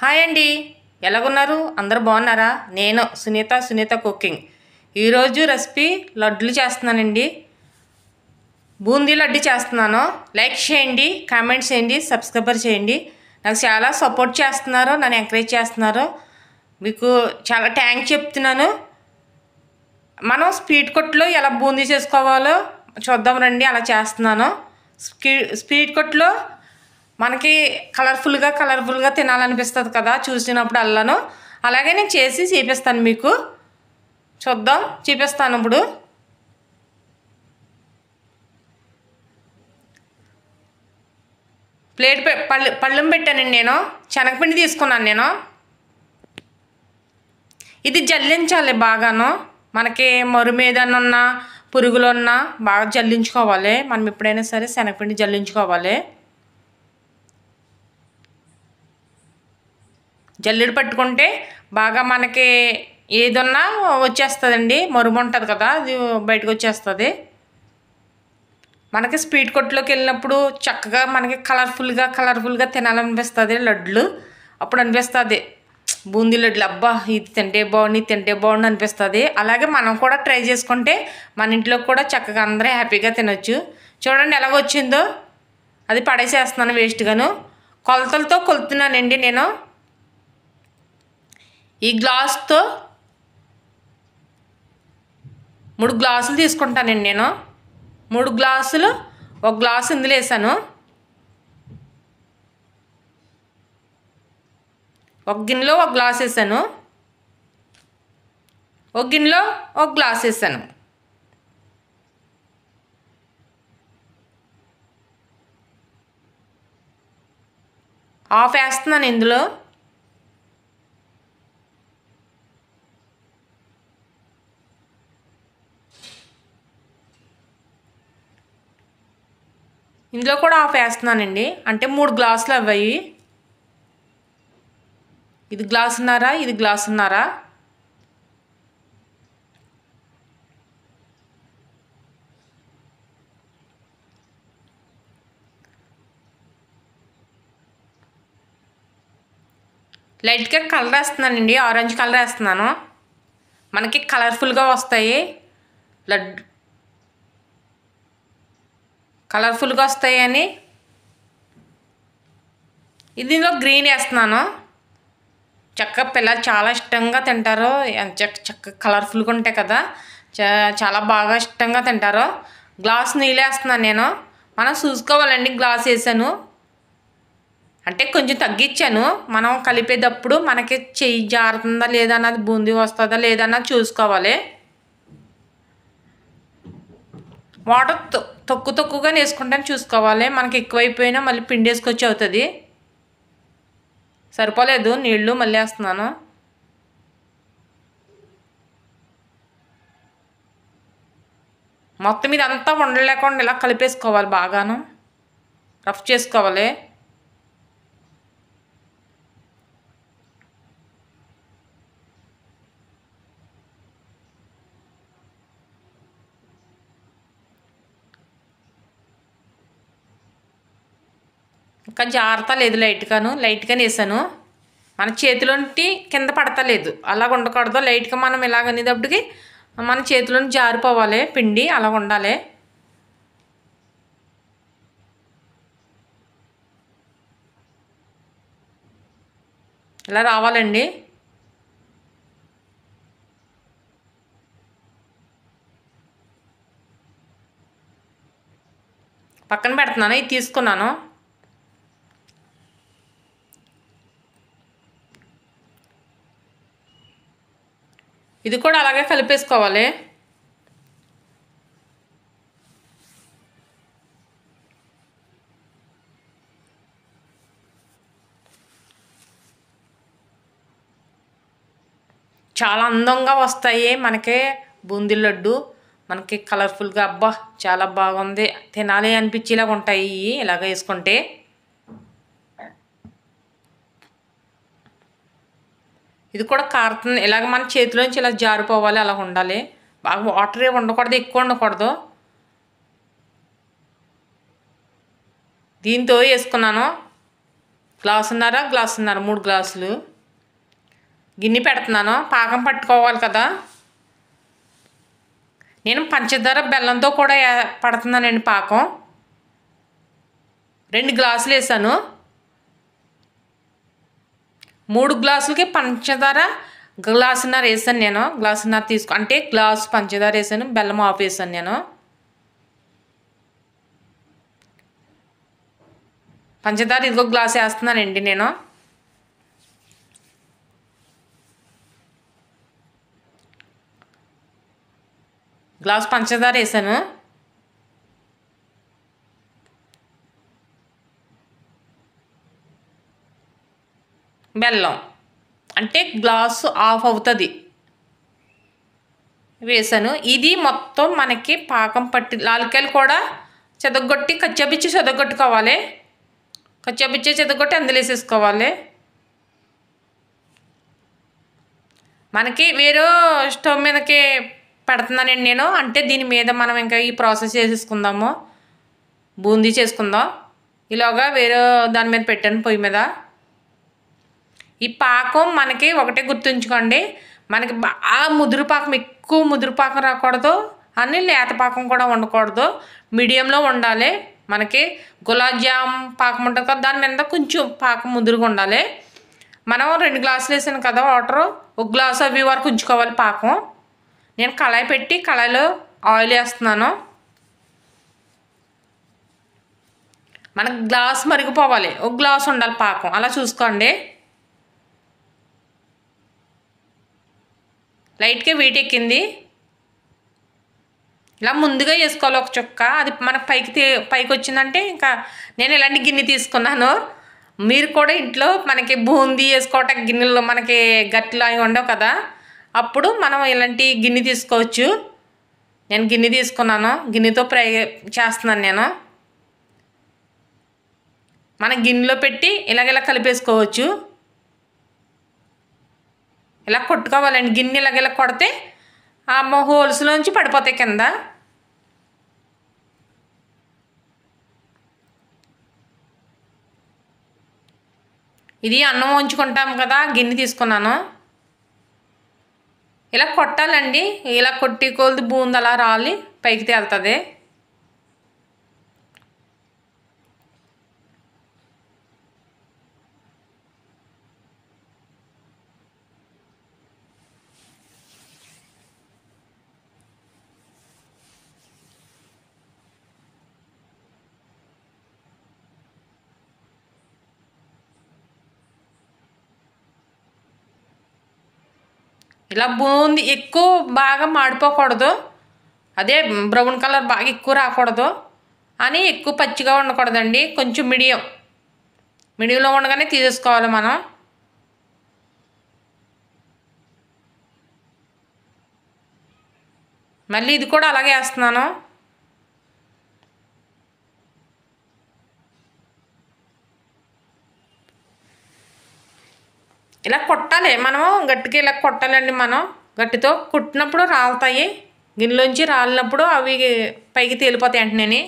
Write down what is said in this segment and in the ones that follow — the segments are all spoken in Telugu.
హాయ్ అండి, ఎలాగున్నారు? అందరూ బాగున్నారా? నేను సునీత కుకింగ్. ఈరోజు రెసిపీ లడ్డులు చేస్తున్నానండి. బూందీ లడ్డు చేస్తున్నాను. లైక్ చేయండి, కామెంట్ చేయండి, సబ్స్క్రైబర్ చేయండి. నాకు చాలా సపోర్ట్ చేస్తున్నారు, నన్ను ఎంకరేజ్ చేస్తున్నారు. మీకు చాలా థ్యాంక్స్ చెప్తున్నాను. మనం స్పీడ్ కొట్లో ఎలా బూందీ చేసుకోవాలో చూద్దాం రండి. అలా చేస్తున్నాను. స్పీడ్ కొట్లో మనకి కలర్ఫుల్గా తినాలనిపిస్తుంది కదా చూసినప్పుడు అల్లను. అలాగే నేను చేసి చూపిస్తాను మీకు. చూపిస్తాను ఇప్పుడు. ప్లేట్ పళ్ళెం పెట్టానండి. నేను శనగపిండి తీసుకున్నాను. నేను ఇది జల్లించాలి బాగాను. మనకి మరు మీదనున్న పురుగులున్నా బాగా జల్లించుకోవాలి. మనం ఎప్పుడైనా సరే శనగపిండి జల్లించుకోవాలి. జల్లెడ పట్టుకుంటే బాగా మనకి ఏదన్నా వచ్చేస్తుందండి. మరుము ఉంటుంది కదా, అది బయటకు వచ్చేస్తుంది. మనకి స్పీడ్ కొట్లోకి వెళ్ళినప్పుడు చక్కగా మనకి కలర్ఫుల్గా తినాలనిపిస్తుంది లడ్లు. అప్పుడు అనిపిస్తుంది బూందీ లడ్లు, అబ్బా ఇది తింటే బాగుండు అనిపిస్తుంది. అలాగే మనం కూడా ట్రై చేసుకుంటే మన ఇంట్లో కూడా చక్కగా అందరూ హ్యాపీగా తినొచ్చు. చూడండి ఎలాగొచ్చిందో. అది పడేసేస్తున్నాను వేస్ట్గాను. కొలతలతో కొలుతున్నానండి నేను. ఈ గ్లాస్తో 3 గ్లాసులు తీసుకుంటానండి నేను. 3 గ్లాసులు, 1 గ్లాసు ఇందులో వేసాను. 1 గిన్నెలో 1 గ్లాస్ వేసాను. 1 గిన్నెలో 1 గ్లాస్ వేసాను. హాఫ్ వేస్తున్నాను ఇందులో. ఇందులో కూడా హాఫ్ వేస్తున్నానండి. అంటే 3 గ్లాసులు అవ్వాయి. ఇది గ్లాసున్నారా, ఇది గ్లాసున్నారా. లైట్గా కలర్ వేస్తున్నానండి. ఆరెంజ్ కలర్ వేస్తున్నాను. మనకి కలర్ఫుల్గా వస్తాయి లడ్డు, కలర్ఫుల్గా వస్తాయని దీనిలో గ్రీన్ వేస్తున్నాను. చక్కగా పిల్లలు చాలా ఇష్టంగా తింటారు. చక్కగా కలర్ఫుల్గా ఉంటాయి కదా, చాలా బాగా ఇష్టంగా తింటారు. గ్లాస్ నీళ్ళు వేస్తున్నాను నేను. మనం చూసుకోవాలండి. గ్లాస్ వేసాను అంటే కొంచెం తగ్గించాను. మనం కలిపేటప్పుడు మనకి చెయ్యి జారుతుందా లేదా అన్నది, బూందీ వస్తుందా లేదా అన్నది చూసుకోవాలి. వాటర్ తక్కువగా వేసుకుంటాను చూసుకోవాలి. మనకి ఎక్కువైపోయినా మళ్ళీ పిండి వేసుకొచ్చి అవుతుంది. సరిపోలేదు నీళ్ళు, మళ్ళీ వేస్తున్నాను. మొత్తం ఇదంతా ఉండలేకుండా ఇలా కలిపేసుకోవాలి. బాగాను రఫ్ చేసుకోవాలి. ఇంకా జాగ్రత్త లేదు. లైట్గానే వేసాను. మన చేతిలోంటి కింద పడతలేదు. అలాగ ఉండకూడదు. లైట్గా మనం ఇలాగ అనేటప్పటికి మన చేతిలోని జారిపోవాలి పిండి. అలా ఉండాలి. ఇలా రావాలండి. పక్కన పెడుతున్నాను. ఇది తీసుకున్నాను. ఇది కూడా అలాగే కలిపేసుకోవాలి. చాలా అందంగా వస్తాయి మనకి బూందీ లడ్డు. మనకి కలర్ఫుల్గా, అబ్బా చాలా బాగుంది, తినాలి అనిపించేలాగా ఉంటాయి ఇలాగ వేసుకుంటే. ఇది కూడా కారుతుంది. ఇలాగ మన చేతిలోంచి ఇలా జారిపోవాలి. అలా ఉండాలి. బాగా వాటర్ ఉండకూడదు, ఎక్కువ ఉండకూడదు. దీంతో వేసుకున్నాను. గ్లాసున్నర 3 గ్లాసులు గిన్నె పెడుతున్నాను. పాకం పట్టుకోవాలి కదా. నేను పంచదార బెల్లంతో కూడా పడుతున్నానండి పాకం. 2 గ్లాసులు వేసాను. 3 గ్లాసులకి పంచదార గ్లాసున్నర వేసాను నేను. గ్లాసున్నర అంటే గ్లాసు పంచదార వేసాను, బెల్లం ఆఫ్ వేసాను నేను. పంచదార ఇదిగో గ్లాస్ వేస్తున్నానండి నేను. గ్లాస్ పంచదార వేసాను. బెల్లం అంటే గ్లాసు ఆఫ్ అవుతుంది వేసాను. ఇది మొత్తం మనకి పాకం పట్టి లాలికాయలు కూడా చెదగొట్టి కచ్చాపిచ్చి చెదగొట్టుకోవాలి. కచ్చాపిచ్చి చెదగొట్టి అందులో వేసేసుకోవాలి. మనకి వేరే స్టవ్ మీదకి పెడుతున్నానండి నేను. అంటే దీని మీద మనం ఇంకా ఈ ప్రాసెస్ చేసేసుకుందాము. బూందీ చేసుకుందాం. ఇలాగా వేరే దాని మీద పెట్టాను పొయ్యి మీద. ఈ పాకం మనకి ఒకటే గుర్తుంచుకోండి, మనకి బాగా ముదురు పాకం, ఎక్కువ ముదురు పాకం రాకూడదు అని లేత పాకం కూడా ఉండకూడదు. మీడియంలో ఉండాలి. మనకి గులాబ్ జామ్ పాకం ఉంటుంది కదా, దాని మీద కొంచెం పాకం ముదురుగా ఉండాలి. మనం 2 గ్లాసులు వేసాను కదా వాటరు, 1 గ్లాసు అవి వరకు ఉంచుకోవాలి పాకం. నేను కళాయి పెట్టి కళాయిలో ఆయిల్ వేస్తున్నాను. మనకు గ్లాస్ మరిగిపోవాలి, 1 గ్లాసు ఉండాలి పాకం. అలా చూసుకోండి. లైట్గా వీటెక్కింది. ఇలా ముందుగా వేసుకోవాలి ఒక చుక్క. అది మనకు పైకి వచ్చిందంటే ఇంకా నేను ఇలాంటి గిన్నె తీసుకున్నాను. మీరు కూడా ఇంట్లో మనకి బూందీ వేసుకోవటానికి గిన్నెల్లో మనకి గట్టిలో అవి ఉండవు కదా, అప్పుడు మనం ఇలాంటి గిన్నె తీసుకోవచ్చు. నేను గిన్నె తీసుకున్నాను. గిన్నెతో ఫ్రై చేస్తున్నాను నేను. మన గిన్నెలో పెట్టి ఇలాగ కలిపేసుకోవచ్చు. ఇలా కొట్టుకోవాలండి. గిన్నె ఇలాగ కొడితే ఆ హోల్స్లోంచి పడిపోతాయి కింద. ఇది అన్నం వంచుకుంటాం కదా, గిన్నె తీసుకున్నాను. ఇలా కొట్టాలండి. ఇలా కొట్టి కొలిది బూంది అలా రాలి పైకి తేలుతుంది. ఇలా బూంది ఎక్కువ బాగా మాడిపోకూడదు, అదే బ్రౌన్ కలర్ బాగా ఎక్కువ రాకూడదు అని ఎక్కువ పచ్చిగా ఉండకూడదండి. కొంచెం మీడియంలో ఉండగానే తీసేసుకోవాలి మనం. మళ్ళీ ఇది కూడా అలాగే వేస్తున్నాను. ఇలా కొట్టాలి మనము, గట్టిగా ఇలా కొట్టాలండి. మనం గట్టితో కుట్టినప్పుడు రాలుతాయి. గిన్నెలోంచి రాలినప్పుడు అవి పైకి తేలిపోతాయి వెంటనే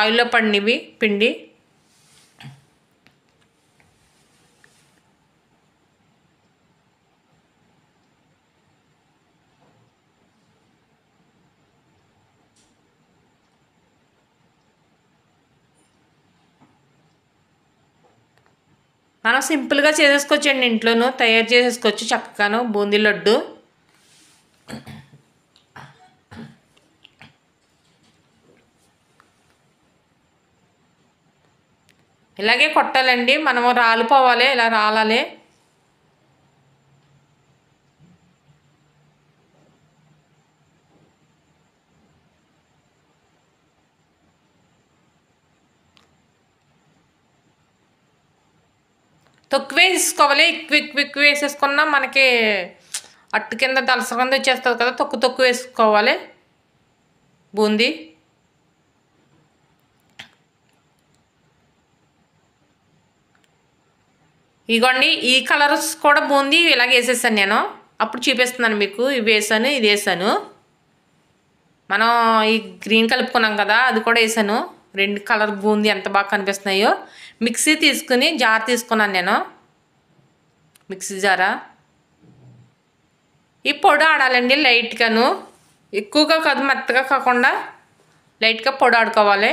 ఆయిల్లో పడినవి పిండి. మనం సింపుల్గా చేసేసుకోవచ్చండి, ఇంట్లోనూ తయారు చేసేసుకోవచ్చు చక్కగాను బూందీ లడ్డు. ఇలాగే కొట్టాలండి. మనము రాలిపోవాలి, ఇలా రాలాలి. తక్కువ వేసుకోవాలి. ఎక్కువ వేసేసుకున్నా మనకి అట్టు కింద దలస కింద వచ్చేస్తుంది కదా, తక్కువ వేసుకోవాలి బూందీ. ఇగోండి ఈ కలర్స్ కూడా బూందీ ఇలాగ వేసేసాను నేను. అప్పుడు చూపిస్తున్నాను మీకు. ఇవి వేసాను, ఇది వేసాను. మనం ఈ గ్రీన్ కలుపుకున్నాం కదా, అది కూడా వేసాను. 2 కలర్ బూందీ ఎంత బాగా కనిపిస్తున్నాయో. మిక్సీ తీసుకుని జార్ తీసుకున్నాను నేను, మిక్సీ జారా. ఈ పొడి ఆడాలండి లైట్గాను, ఎక్కువగా కాదు, మెత్తగా కాకుండా లైట్గా పొడి ఆడుకోవాలి.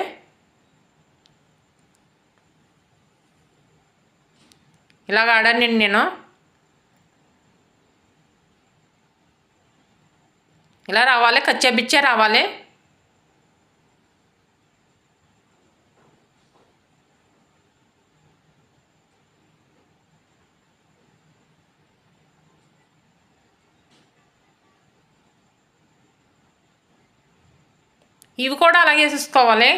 ఇలాగ ఆడానండి నేను. ఇలా రావాలి, కచ్చాబిచ్చా రావాలి. ఇవి కూడా అలాగే వేసేసుకోవాలి.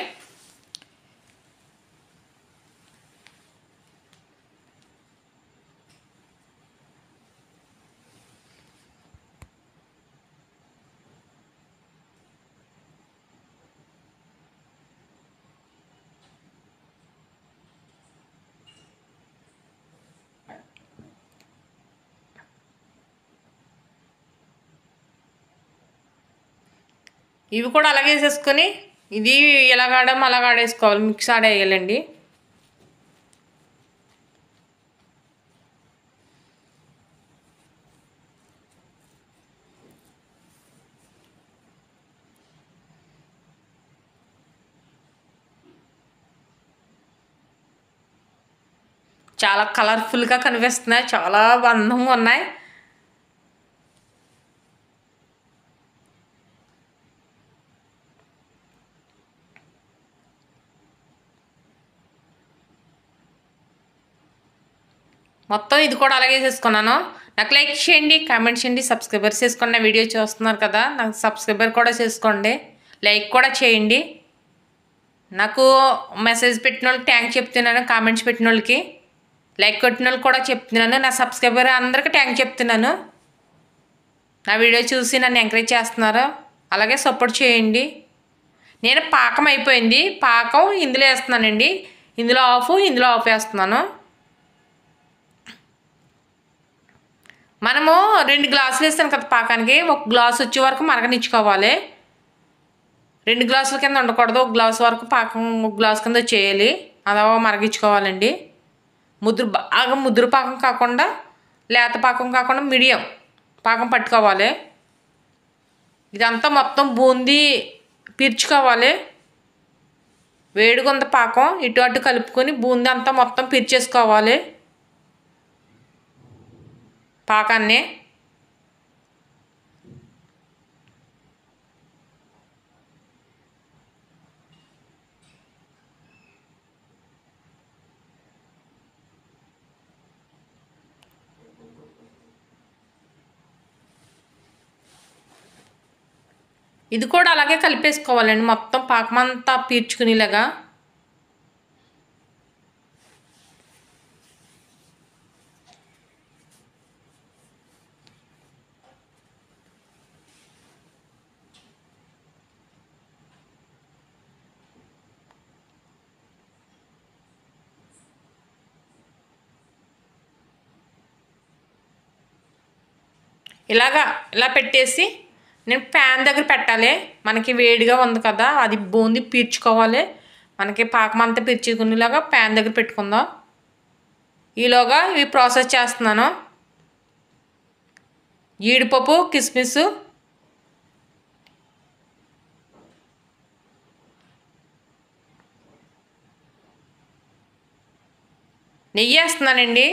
ఇవి కూడా అలాగే వేసేసుకొని ఇది ఎలాగ ఆడామో అలాగ ఆడేసుకోవాలి, మిక్స్ ఆడేయాలండి. చాలా కలర్ఫుల్గా కనిపిస్తున్నాయి, చాలా అందంగా ఉన్నాయి. మొత్తం ఇది కూడా అలాగే చేసుకున్నాను. నాకు లైక్ చేయండి, కామెంట్ చేయండి, సబ్స్క్రైబర్ చేసుకోండి. నా వీడియో చూస్తున్నారు కదా, నాకు సబ్స్క్రైబర్ కూడా చేసుకోండి, లైక్ కూడా చేయండి. నాకు మెసేజ్ పెట్టిన వాళ్ళకి థ్యాంక్స్ చెప్తున్నాను, కామెంట్స్ పెట్టిన వాళ్ళకి, లైక్ కొట్టిన వాళ్ళకి కూడా చెప్తున్నాను. నా సబ్స్క్రైబర్ అందరికీ థ్యాంక్స్ చెప్తున్నాను. నా వీడియో చూసి నన్ను ఎంకరేజ్ చేస్తున్నారు, అలాగే సపోర్ట్ చేయండి. నేను పాకం అయిపోయింది, పాకం ఇందులో వేస్తున్నానండి. ఇందులో ఆఫ్ వేస్తున్నాను. మనము 2 గ్లాసులు వేస్తాను కదా పాకానికి, 1 గ్లాసు వచ్చే వరకు మరగనిచ్చుకోవాలి. 2 గ్లాసుల కింద ఉండకూడదు, 1 గ్లాసు వరకు పాకం 1 గ్లాసు కింద వచ్చేయాలి. అలా మరగించుకోవాలండి. బాగా ముదురు పాకం కాకుండా, లేత పాకం కాకుండా మీడియం పాకం పట్టుకోవాలి. ఇదంతా మొత్తం బూందీ పీర్చుకోవాలి. వేడిగా ఉంది పాకం, ఇటు అటు కలుపుకొని బూందీ అంతా మొత్తం పీర్చేసుకోవాలి పాకాన్ని. ఇది కూడా అలాగే కలిపేసుకోవాలండి, మొత్తం పాకమంతా పీల్చుకునేలాగా. ఇలా పెట్టేసి నేను ప్యాన్ దగ్గర పెట్టాలి. మనకి వేడిగా ఉంది కదా, అది బూందీ పీల్చుకోవాలి. మనకి పాకం అంతా పీల్చుకునేలాగా ప్యాన్ దగ్గర పెట్టుకుందాం. ఈలోగా ఇవి ప్రాసెస్ చేస్తున్నాను. జీడిపప్పు, కిస్మిస్, నెయ్యి వేస్తున్నానండి.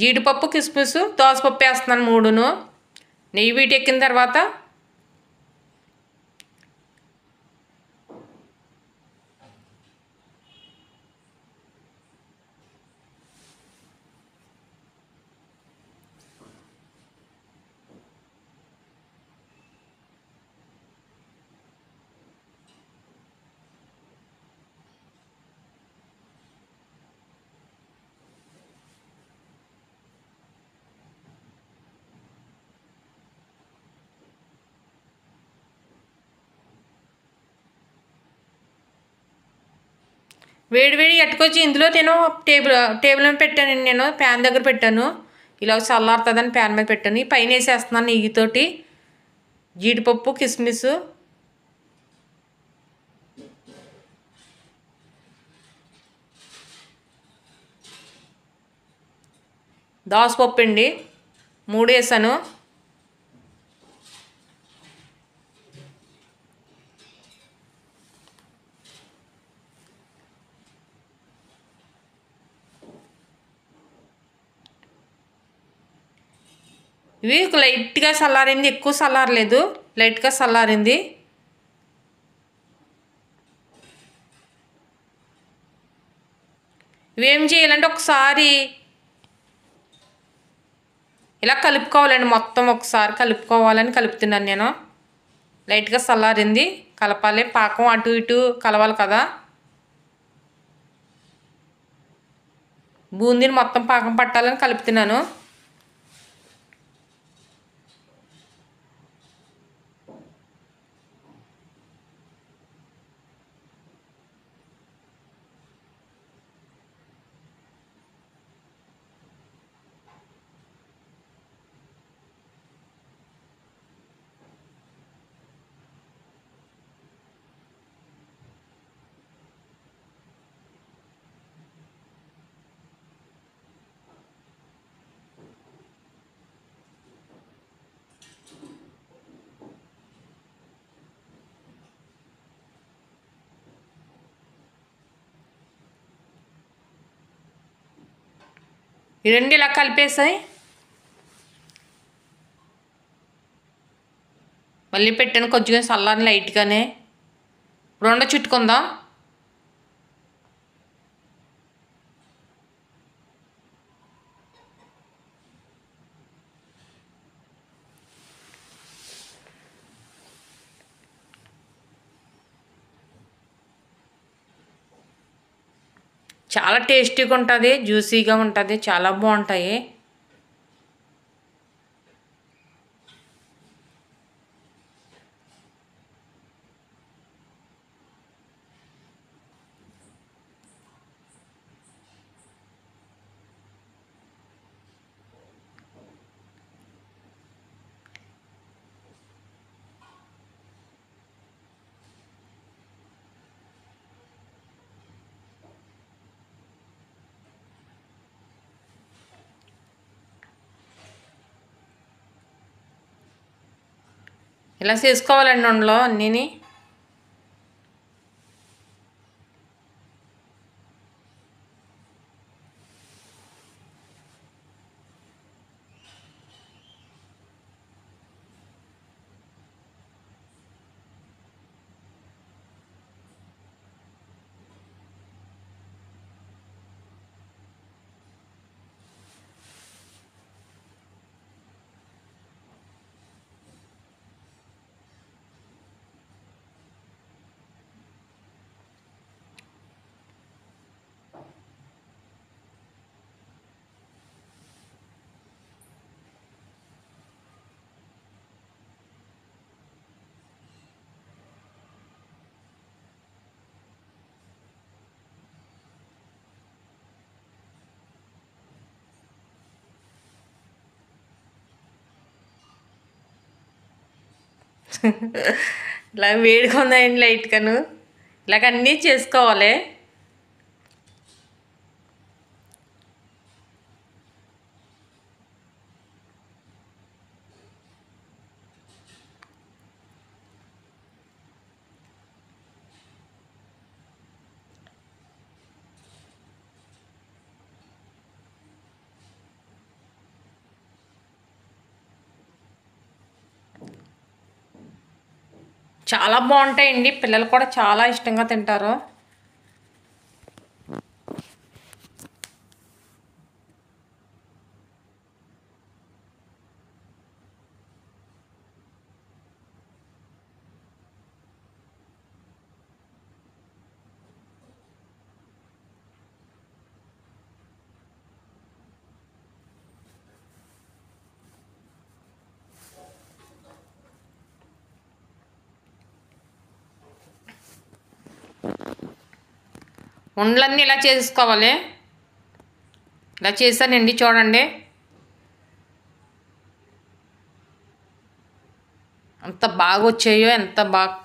జీడిపప్పు, కిస్మిస్, దోసపప్పు వేస్తున్నాను 3ను. నెయ్యి వీటెక్కిన తర్వాత వేడి ఎట్టుకొచ్చి ఇందులో నేను టేబుల్ మీద పెట్టానండి. నేను ప్యాన్ దగ్గర పెట్టాను. ఇలా చల్లారుతుందని ప్యాన్ మీద పెట్టాను. పైన వేసేస్తున్నాను నెయ్యితోటి. జీడిపప్పు, కిస్మిస్, దోసపప్పు అండి 3 వేసాను. ఇవి లైట్గా చల్లారింది, ఎక్కువ చల్లారలేదు, లైట్గా చల్లారింది. ఇవేం చేయాలంటే ఒకసారి ఇలా కలుపుకోవాలండి, మొత్తం ఒకసారి కలుపుకోవాలని కలుపుతున్నాను నేను. లైట్గా చల్లారింది, కలపాలి, పాకం అటు ఇటు కలవాలి కదా. బూందీని మొత్తం పాకం పట్టాలని కలుపుతున్నాను. ఈ రెండు ఇలా కలిపేసాయి మళ్ళీ పెట్టాను కొంచెం చల్లారి లైట్గానే. రెండు చుట్టుకుందాం. చాలా టేస్టీగా ఉంటుంది, జ్యూసీగా ఉంటుంది, చాలా బాగుంటాయి. ఇలా చేసుకోవాలండి అందులో అన్నీని. ఇలా వేడిగా ఉందండి లైట్గాను. ఇలాగ అన్నీ చేసుకోవాలి. చాలా బాగుంటాయండి, పిల్లలు కూడా చాలా ఇష్టంగా తింటారు. ఉండలన్నీ ఇలా చేసుకోవాలి. ఇలా చేశానండి, చూడండి. అంత బాగా వచ్చాయో, ఎంత బాగా.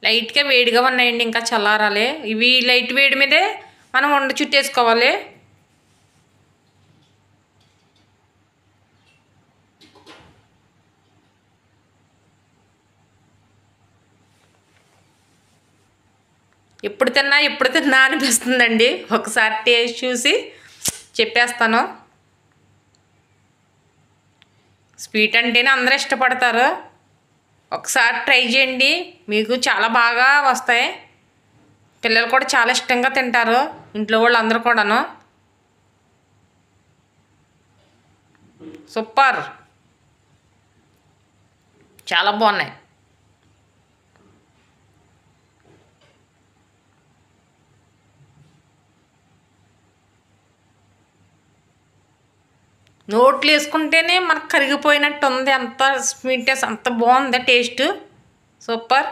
లైట్గా వేడిగా ఉన్నాయండి, ఇంకా చల్లారాలి. ఇవి లైట్ వేడి మీదే మనం ఉండ చుట్టేసుకోవాలి. ఎప్పుడు తిన్నా అనిపిస్తుందండి. ఒకసారి టేస్ట్ చూసి చెప్పేస్తాను. స్వీట్ అంటేనే అందరూ ఇష్టపడతారు. ఒకసారి ట్రై చేయండి, మీకు చాలా బాగా వస్తాయి. పిల్లలు కూడా చాలా ఇష్టంగా తింటారు, ఇంట్లో వాళ్ళు అందరూ కూడాను. సూపర్, చాలా బాగున్నాయి. నోట్లు వేసుకుంటేనే మనకు కరిగిపోయినట్టు ఉంది. అంత స్వీట్నెస్, అంత బాగుంది టేస్ట్. సూపర్.